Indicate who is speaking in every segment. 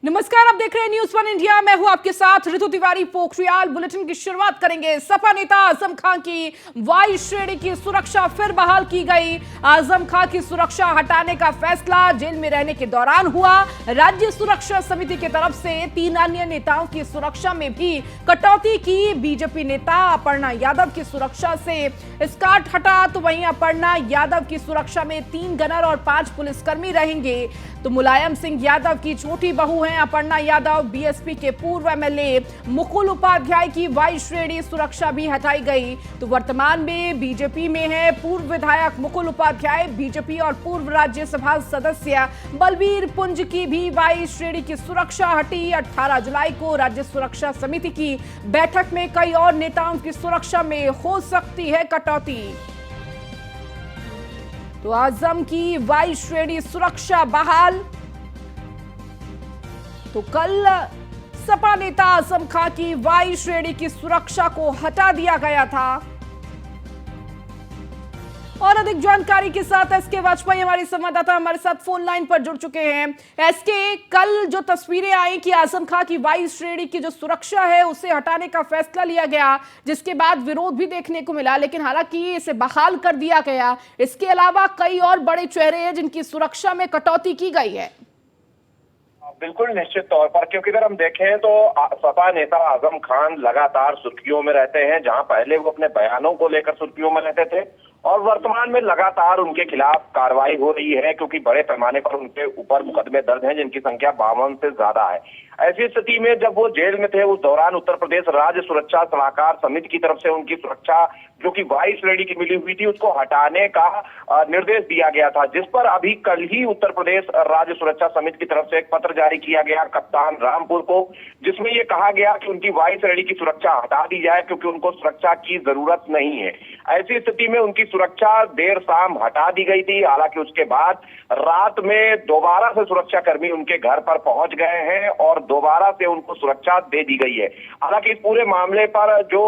Speaker 1: नमस्कार, आप देख रहे हैं न्यूज़ वन इंडिया। मैं हूं आपके साथ ऋतु तिवारी। पोखरियाल बुलेटिन की शुरुआत करेंगे। सपा नेता आजम खान की वायु श्रेणी की सुरक्षा फिर बहाल की गई। आजम खान की सुरक्षा हटाने का फैसला जेल में रहने के दौरान हुआ। राज्य सुरक्षा समिति की तरफ से 3 अन्य नेताओं की सुरक्षा में भी कटौती की। बीजेपी नेता अपर्णा यादव की सुरक्षा से स्कार्ट हटा, तो वहीं अपर्णा यादव की सुरक्षा में 3 गनर और 5 पुलिसकर्मी रहेंगे। तो मुलायम सिंह यादव की छोटी बहू हैं अपर्णा यादव। बीएसपी के पूर्व एमएलए मुकुल उपाध्याय की वायु श्रेणी सुरक्षा भी हटाई गई। तो वर्तमान में बीजेपी में है पूर्व विधायक मुकुल उपाध्याय। बीजेपी और पूर्व राज्यसभा सदस्य बलबीर पुंज की भी वायु श्रेणी की सुरक्षा हटी। 18 जुलाई को राज्य सुरक्षा समिति की बैठक में कई और नेताओं की सुरक्षा में हो सकती है कटौती। तो आजम की वायु श्रेणी सुरक्षा बहाल। तो कल सपा नेता आजम खान की वायु श्रेणी की सुरक्षा को हटा दिया गया था। और अधिक जानकारी के साथ एसके वाजपेयी हमारी संवाददाता हमारे साथ फोन लाइन पर जुड़ चुके हैं। एसके, कल जो तस्वीरें आई कि आजम खान की वायु श्रेणी की जो सुरक्षा है उसे हटाने का फैसला लिया गया, जिसके बाद विरोध भी देखने को मिला, लेकिन हालांकि इसे बहाल कर दिया गया। इसके अलावा कई और बड़े चेहरे हैं जिनकी सुरक्षा में कटौती की गई है।
Speaker 2: बिल्कुल निश्चित तौर पर, क्योंकि अगर हम देखें तो सपा नेता आजम खान लगातार सुर्खियों में रहते हैं। जहां पहले वो अपने बयानों को लेकर सुर्खियों में रहते थे और वर्तमान में लगातार उनके खिलाफ कार्रवाई हो रही है, क्योंकि बड़े पैमाने पर उनके ऊपर मुकदमे दर्ज हैं जिनकी संख्या 52 से ज्यादा है। ऐसी स्थिति में जब वो जेल में थे उस दौरान उत्तर प्रदेश राज्य सुरक्षा सलाहकार समिति की तरफ से उनकी सुरक्षा जो कि वायु श्रेणी की मिली हुई थी उसको हटाने का निर्देश दिया गया था, जिस पर अभी कल ही उत्तर प्रदेश राज्य सुरक्षा समिति की तरफ से एक पत्र जारी किया गया कप्तान रामपुर को, जिसमें ये कहा गया कि उनकी वायु श्रेणी की सुरक्षा हटा दी जाए क्योंकि उनको सुरक्षा की जरूरत नहीं है। ऐसी स्थिति में उनकी सुरक्षा देर शाम हटा दी गई थी। हालांकि उसके बाद रात में दोबारा से सुरक्षा कर्मी उनके घर पर पहुंच गए हैं और दोबारा से उनको सुरक्षा दे दी गई है। हालांकि इस पूरे मामले पर जो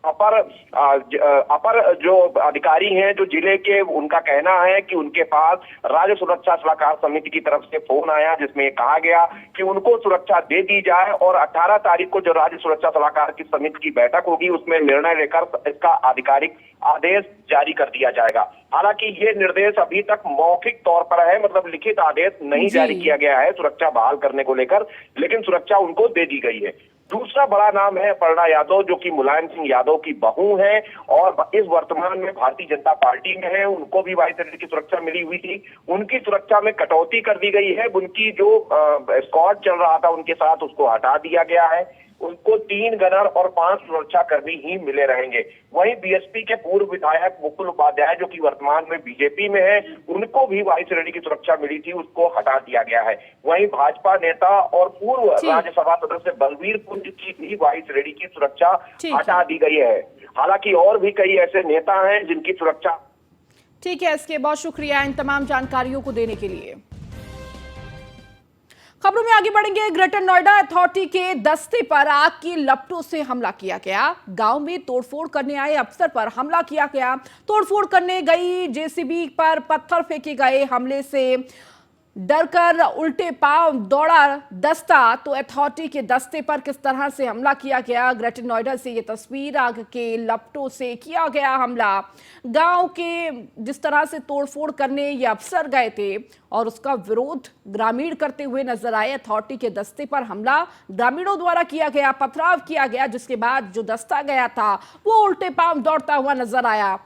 Speaker 2: अपर जो अधिकारी हैं जो जिले के, उनका कहना है कि उनके पास राज्य सुरक्षा सलाहकार समिति की तरफ से फोन आया जिसमें कहा गया कि उनको सुरक्षा दे दी जाए और 18 तारीख को जो राज्य सुरक्षा सलाहकार की समिति की बैठक होगी उसमें निर्णय लेकर इसका आधिकारिक आदेश जारी कर दिया जाएगा। हालांकि ये निर्देश अभी तक मौखिक तौर पर है, मतलब लिखित आदेश नहीं जारी किया गया है सुरक्षा बहाल करने को लेकर, लेकिन सुरक्षा उनको दे दी गई है। दूसरा बड़ा नाम है अपर्णा यादव, जो कि मुलायम सिंह यादव की बहू हैं और इस वर्तमान में भारतीय जनता पार्टी में है। उनको भी वायु सेना की सुरक्षा मिली हुई थी, उनकी सुरक्षा में कटौती कर दी गई है। उनकी जो स्क्वाड चल रहा था उनके साथ उसको हटा दिया गया है। उनको 3 गनर और 5 सुरक्षा कर्मी ही मिले रहेंगे। वहीं बीएसपी के पूर्व विधायक मुकुल उपाध्याय जो कि वर्तमान में बीजेपी में है, उनको भी वायु श्रेणी की सुरक्षा मिली थी, उसको हटा दिया गया है। वहीं भाजपा नेता और पूर्व राज्यसभा सदस्य बलबीर पुंज की भी वायु श्रेणी की सुरक्षा हटा दी गई है। हालांकि और भी कई ऐसे नेता हैं जिनकी सुरक्षा।
Speaker 1: ठीक है, इसके बहुत शुक्रिया इन तमाम जानकारियों को देने के लिए। खबरों में आगे बढ़ेंगे। ग्रेटर नोएडा अथॉरिटी के दस्ते पर आग की लपटों से हमला किया गया। गांव में तोड़फोड़ करने आए अफसर पर हमला किया गया। तोड़फोड़ करने गई जेसीबी पर पत्थर फेंके गए। हमले से डरकर उल्टे पांव दौड़ा दस्ता। तो अथॉरिटी के दस्ते पर किस तरह से हमला किया गया, ग्रेटर नोएडा से ये तस्वीर। आग के लपटों से किया गया हमला। गांव के जिस तरह से तोड़फोड़ करने ये अफसर गए थे और उसका विरोध ग्रामीण करते हुए नजर आए। अथॉरिटी के दस्ते पर हमला ग्रामीणों द्वारा किया गया, पथराव किया गया, जिसके बाद जो दस्ता गया था वो उल्टे पांव दौड़ता हुआ नजर आया।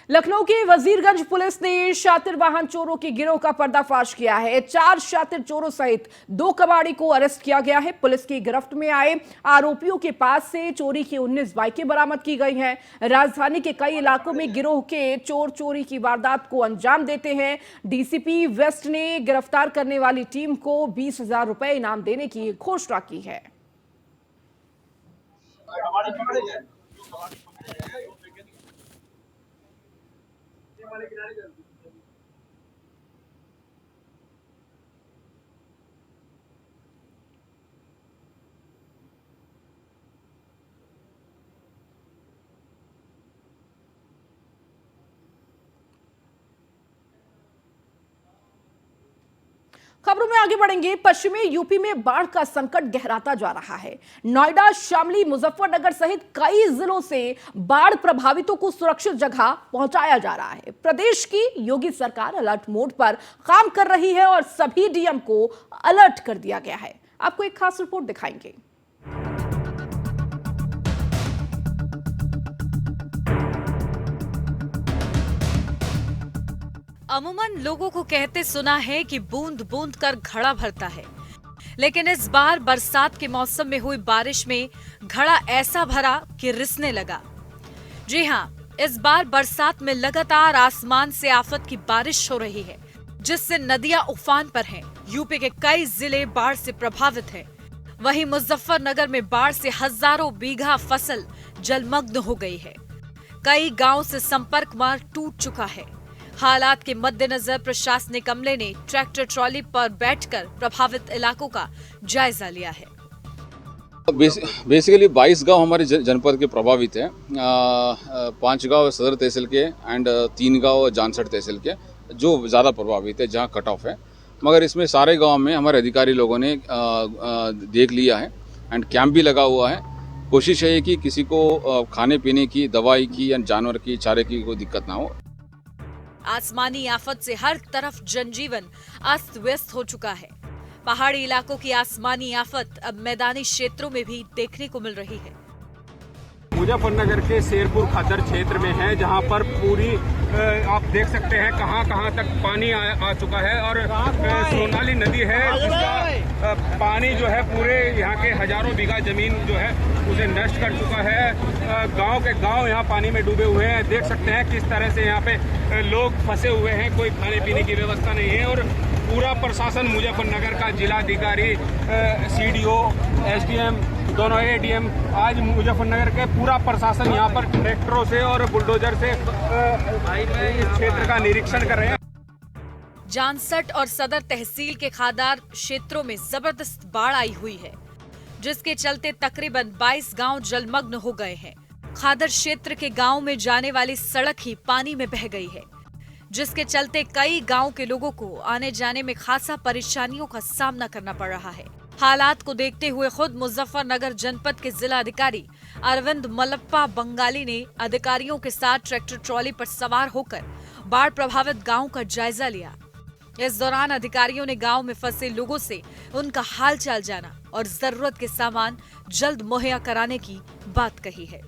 Speaker 1: लखनऊ की वजीरगंज पुलिस ने शातिर वाहन चोरों के गिरोह का पर्दाफाश किया है। 4 शातिर चोरों सहित 2 कबाड़ी को अरेस्ट किया गया है। पुलिस की गिरफ्त में आए आरोपियों के पास से चोरी की 19 बाइकें बरामद की गई हैं। राजधानी के कई इलाकों में गिरोह के चोर चोरी की वारदात को अंजाम देते हैं। डीसीपी वेस्ट ने गिरफ्तार करने वाली टीम को 20,000 रुपए इनाम देने की घोषणा की है। खबरों में आगे बढ़ेंगे। पश्चिमी यूपी में बाढ़ का संकट गहराता जा रहा है। नोएडा, शामली, मुजफ्फरनगर सहित कई जिलों से बाढ़ प्रभावितों को सुरक्षित जगह पहुंचाया जा रहा है। प्रदेश की योगी सरकार अलर्ट मोड पर काम कर रही है और सभी डीएम को अलर्ट कर दिया गया है। आपको एक खास रिपोर्ट दिखाएंगे।
Speaker 3: अमूमन लोगों को कहते सुना है कि बूंद बूंद कर घड़ा भरता है, लेकिन इस बार बरसात के मौसम में हुई बारिश में घड़ा ऐसा भरा कि रिसने लगा। जी हाँ, इस बार बरसात में लगातार आसमान से आफत की बारिश हो रही है, जिससे नदियां उफान पर हैं। यूपी के कई जिले बाढ़ से प्रभावित हैं। वहीं मुजफ्फरनगर में बाढ़ से हजारों बीघा फसल जलमग्न हो गई है। कई गांव से संपर्क मार्ग टूट चुका है। हालात के मद्देनजर प्रशासनिक अमले ने ट्रैक्टर ट्रॉली पर बैठकर प्रभावित इलाकों का जायजा लिया है।
Speaker 4: बेसिकली 22 गांव हमारे जनपद के प्रभावित हैं। 5 गांव सदर तहसील के एंड 3 गांव जानसठ तहसील के जो ज़्यादा प्रभावित है, जहां कट ऑफ है। मगर इसमें सारे गांव में हमारे अधिकारी लोगों ने देख लिया है एंड कैंप भी लगा हुआ है। कोशिश है कि किसी को खाने पीने की, दवाई की या जानवर की चारे की कोई दिक्कत ना हो।
Speaker 3: आसमानी आफत से हर तरफ जनजीवन अस्त व्यस्त हो चुका है। पहाड़ी इलाकों की आसमानी आफत अब मैदानी क्षेत्रों में भी देखने को मिल रही है।
Speaker 5: मुजफ्फरनगर के शेरपुर खादर क्षेत्र में है, जहां पर पूरी आप देख सकते हैं कहां तक पानी आ चुका है और सोनाली नदी है, जिसका पानी जो है पूरे यहाँ के हजारों बीघा जमीन जो है उसे नष्ट कर चुका है। गांव के गांव यहाँ पानी में डूबे हुए हैं। देख सकते हैं किस तरह से यहाँ पे लोग फंसे हुए हैं, कोई खाने पीने की व्यवस्था नहीं है। और पूरा प्रशासन मुजफ्फरनगर का जिलाधिकारी, सीडीओ, एसडीएम, दोनों एडीएम आज मुजफ्फरनगर के पूरा प्रशासन यहाँ पर ट्रैक्टरों से और बुलडोजर से इस क्षेत्र का निरीक्षण कर रहे हैं।
Speaker 3: जानसठ और सदर तहसील के खादार क्षेत्रों में जबरदस्त बाढ़ आई हुई है, जिसके चलते तकरीबन 22 गांव जलमग्न हो गए हैं। खादर क्षेत्र के गांव में जाने वाली सड़क ही पानी में बह गई है, जिसके चलते कई गांव के लोगों को आने जाने में खासा परेशानियों का सामना करना पड़ रहा है। हालात को देखते हुए खुद मुजफ्फरनगर जनपद के जिला अधिकारी अरविंद मल्लप्पा बंगाली ने अधिकारियों के साथ ट्रैक्टर ट्रॉली पर सवार होकर बाढ़ प्रभावित गांव का जायजा लिया। इस दौरान अधिकारियों ने गांव में फंसे लोगों से उनका हालचाल जाना और जरूरत के सामान जल्द मुहैया कराने की बात कही है।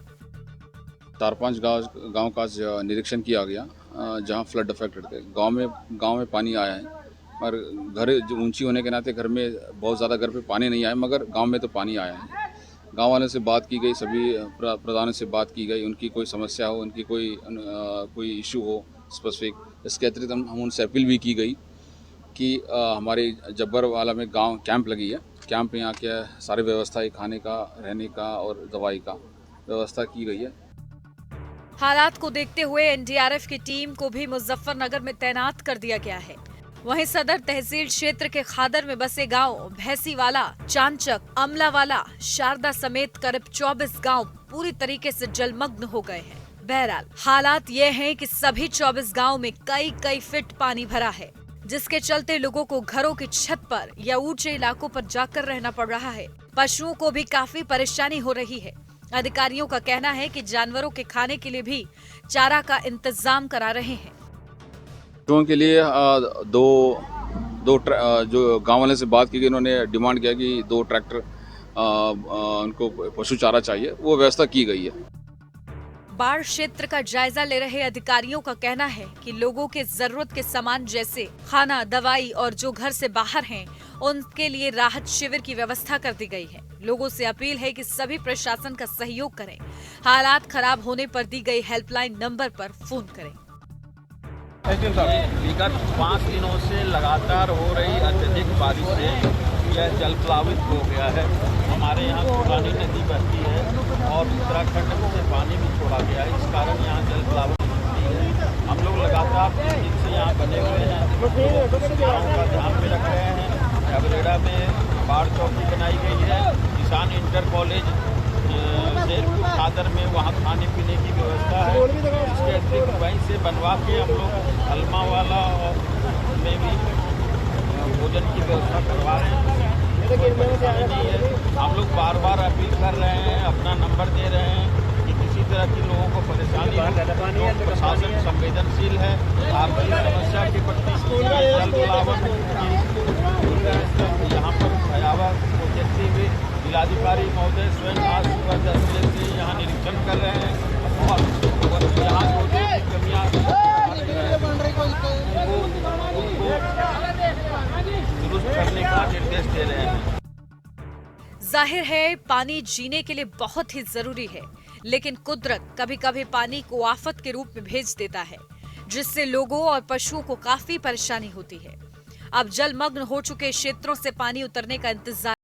Speaker 4: 4-5 गांव का निरीक्षण किया गया जहां फ्लड अफेक्टेड थे। गांव में पानी आया है और घर जो ऊंची होने के नाते घर में बहुत ज़्यादा घर पे पानी नहीं आया, मगर गांव में तो पानी आया है। गांव वालों से बात की गई, सभी प्रधानों से बात की गई, उनकी कोई समस्या हो, उनकी कोई इशू हो स्पेसिफिक, इसके अतिरिक्त हम उनसे अपील भी की गई कि हमारे जब्बर वाला में गांव कैंप लगी है। कैंप में यहाँ के सारी व्यवस्था है, खाने का, रहने का और दवाई का व्यवस्था की गई है।
Speaker 3: हालात को देखते हुए एनडीआरएफ की टीम को भी मुजफ्फरनगर में तैनात कर दिया गया है। वहीं सदर तहसील क्षेत्र के खादर में बसे गांव भैंसीवाला, चांचक, अमलावाला, शारदा समेत करीब 24 गांव पूरी तरीके से जलमग्न हो गए हैं। बहरहाल हालात ये हैं कि सभी 24 गांव में कई फीट पानी भरा है, जिसके चलते लोगों को घरों की छत पर या ऊंचे इलाकों पर जाकर रहना पड़ रहा है। पशुओं को भी काफी परेशानी हो रही है। अधिकारियों का कहना है कि जानवरों के खाने के लिए भी चारा का इंतजाम करा रहे हैं।
Speaker 4: पशुओं के लिए जो गांव वाले से बात की गई, उन्होंने डिमांड किया कि 2 ट्रैक्टर उनको पशु चारा चाहिए, वो व्यवस्था की गई है।
Speaker 3: बाढ़ क्षेत्र का जायजा ले रहे अधिकारियों का कहना है कि लोगों के जरूरत के सामान जैसे खाना, दवाई और जो घर से बाहर हैं, उनके लिए राहत शिविर की व्यवस्था कर दी गई है। लोगों से अपील है कि सभी प्रशासन का सहयोग करें। हालात खराब होने पर दी गई हेल्पलाइन नंबर पर फोन करें।
Speaker 6: विगत 5 दिनों से लगातार हो रही अत्यधिक बारिश से यह जल प्लावित हो गया है। हमारे यहाँ पुरानी नदी बहती है और उत्तराखंड से पानी भी छोड़ा गया है, इस कारण यहाँ जल प्लावित होती है। हम लोग लगातार 3 दिन से यहाँ बने हुए हैं, गाँव का ध्यान में रख रहे हैं। अबरेड़ा में बाढ़ चौकी बनाई गई है। किसान इंटर कॉलेज शेरपुर खादर में वहाँ खाने पीने की व्यवस्था है। इसके अतिरिक्त वहीं से बनवा के हम लोग अलमावाला में भी भोजन की व्यवस्था करवा रहे हैं। कोई परेशानी नहीं है। हम लोग बार बार अपील कर रहे हैं, अपना नंबर दे रहे हैं कि किसी तरह की लोगों को परेशानी हो, तो प्रशासन संवेदनशील है आपकी समस्या के प्रति। जल प्लावन यहाँ पर भयावह को देखते हुए जिलाधिकारी महोदय स्वयं आज सुबह 10 बजे से यहाँ निरीक्षण कर रहे हैं और यहाँ जो भी कमियाँ दुरुस्त करने का निर्देश दे रहे हैं।
Speaker 3: जाहिर है पानी जीने के लिए बहुत ही जरूरी है, लेकिन कुदरत कभी कभी पानी को आफत के रूप में भेज देता है, जिससे लोगों और पशुओं को काफी परेशानी होती है। अब जलमग्न हो चुके क्षेत्रों से पानी उतरने का इंतजार